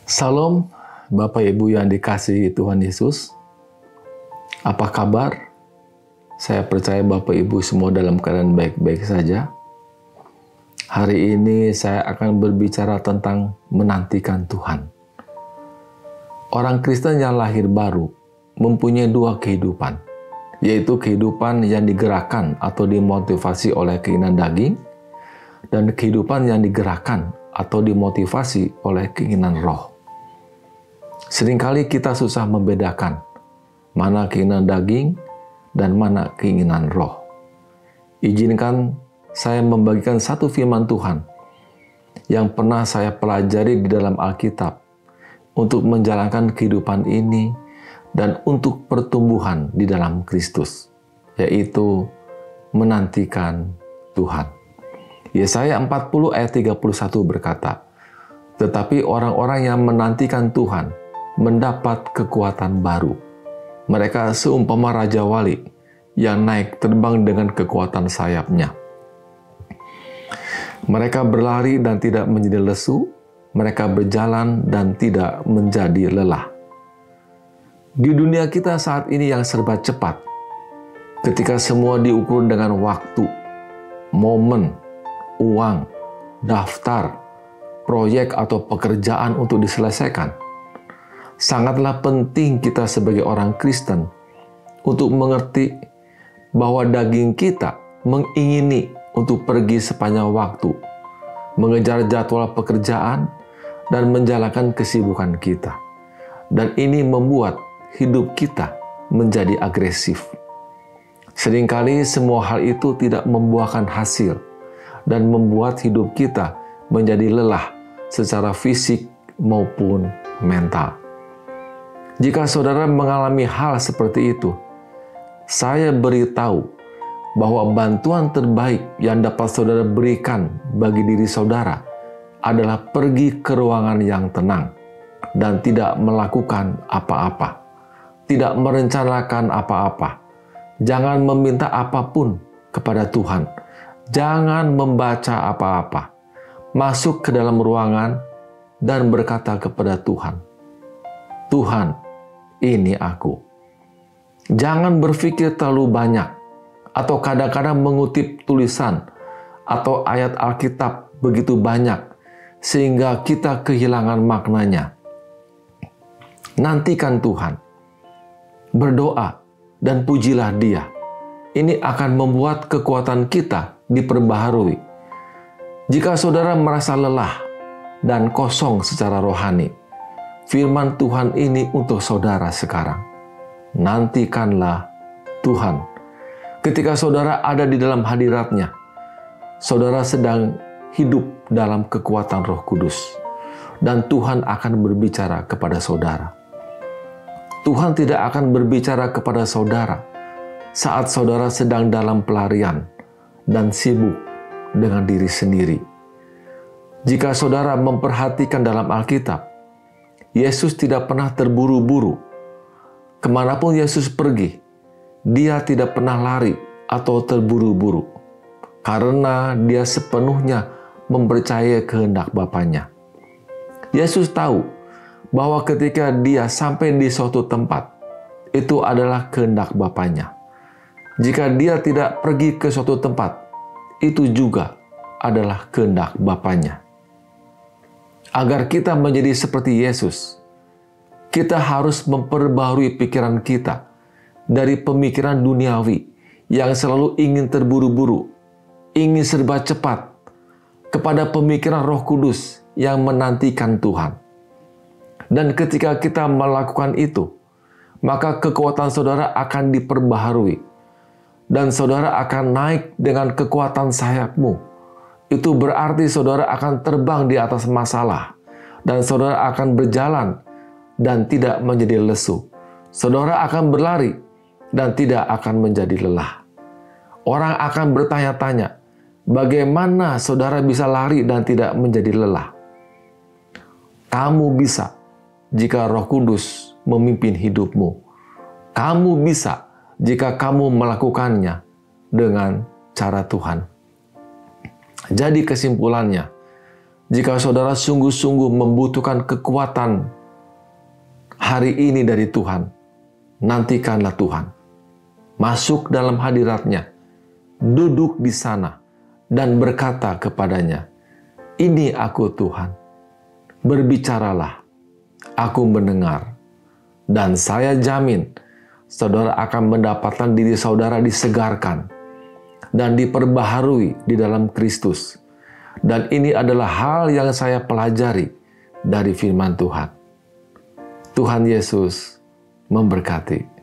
Salam, Bapak Ibu yang dikasihi Tuhan Yesus. Apa kabar? Saya percaya Bapak Ibu semua dalam keadaan baik-baik saja. Hari ini saya akan berbicara tentang menantikan Tuhan. Orang Kristen yang lahir baru mempunyai dua kehidupan, yaitu kehidupan yang digerakkan atau dimotivasi oleh keinginan daging, dan kehidupan yang digerakkan atau dimotivasi oleh keinginan roh. Seringkali kita susah membedakan mana keinginan daging dan mana keinginan roh. Izinkan saya membagikan satu firman Tuhan yang pernah saya pelajari di dalam Alkitab untuk menjalankan kehidupan ini dan untuk pertumbuhan di dalam Kristus, yaitu menantikan Tuhan. Yesaya 40 ayat 31 berkata, "Tetapi orang-orang yang menantikan Tuhan mendapat kekuatan baru. Mereka seumpama Raja Wali yang naik terbang dengan kekuatan sayapnya. Mereka berlari dan tidak menjadi lesu, mereka berjalan dan tidak menjadi lelah." Di dunia kita saat ini yang serba cepat, ketika semua diukur dengan waktu, momen, uang, daftar, proyek atau pekerjaan untuk diselesaikan, sangatlah penting kita sebagai orang Kristen untuk mengerti bahwa daging kita mengingini untuk pergi sepanjang waktu, mengejar jadwal pekerjaan, dan menjalankan kesibukan kita. Dan ini membuat hidup kita menjadi agresif. Seringkali semua hal itu tidak membuahkan hasil dan membuat hidup kita menjadi lelah secara fisik maupun mental. Jika saudara mengalami hal seperti itu, saya beritahu bahwa bantuan terbaik yang dapat saudara berikan bagi diri saudara adalah pergi ke ruangan yang tenang dan tidak melakukan apa-apa, tidak merencanakan apa-apa. Jangan meminta apapun kepada Tuhan. Jangan membaca apa-apa. Masuk ke dalam ruangan dan berkata kepada Tuhan, "Tuhan, ini aku." Jangan berpikir terlalu banyak atau kadang-kadang mengutip tulisan atau ayat Alkitab begitu banyak sehingga kita kehilangan maknanya. Nantikan Tuhan. Berdoa dan pujilah Dia. Ini akan membuat kekuatan kita diperbaharui. Jika saudara merasa lelah dan kosong secara rohani, firman Tuhan ini untuk saudara sekarang. Nantikanlah Tuhan. Ketika saudara ada di dalam hadirat-Nya, saudara sedang hidup dalam kekuatan Roh Kudus, dan Tuhan akan berbicara kepada saudara. Tuhan tidak akan berbicara kepada saudara saat saudara sedang dalam pelarian dan sibuk dengan diri sendiri. Jika saudara memperhatikan dalam Alkitab, Yesus tidak pernah terburu-buru. Kemanapun Yesus pergi, Dia tidak pernah lari atau terburu-buru, karena Dia sepenuhnya mempercayai kehendak Bapanya. Yesus tahu bahwa ketika Dia sampai di suatu tempat, itu adalah kehendak Bapanya. Jika Dia tidak pergi ke suatu tempat, itu juga adalah kehendak Bapanya. Agar kita menjadi seperti Yesus, kita harus memperbaharui pikiran kita dari pemikiran duniawi yang selalu ingin terburu-buru, ingin serba cepat, kepada pemikiran Roh Kudus yang menantikan Tuhan. Dan ketika kita melakukan itu, maka kekuatan saudara akan diperbaharui, dan saudara akan naik dengan kekuatan sayapmu. Itu berarti saudara akan terbang di atas masalah, dan saudara akan berjalan dan tidak menjadi lesu. Saudara akan berlari dan tidak akan menjadi lelah. Orang akan bertanya-tanya, bagaimana saudara bisa lari dan tidak menjadi lelah? Kamu bisa jika Roh Kudus memimpin hidupmu. Kamu bisa jika kamu melakukannya dengan cara Tuhan. Jadi kesimpulannya, Jika saudara sungguh-sungguh membutuhkan kekuatan hari ini dari Tuhan, nantikanlah Tuhan. Masuk dalam hadirat-Nya, duduk di sana, dan berkata kepadanya, "Ini aku Tuhan, berbicaralah, aku mendengar." Dan saya jamin, saudara akan mendapatkan diri saudara disegarkan dan diperbaharui di dalam Kristus. Dan ini adalah hal yang saya pelajari dari firman Tuhan. Tuhan Yesus memberkati.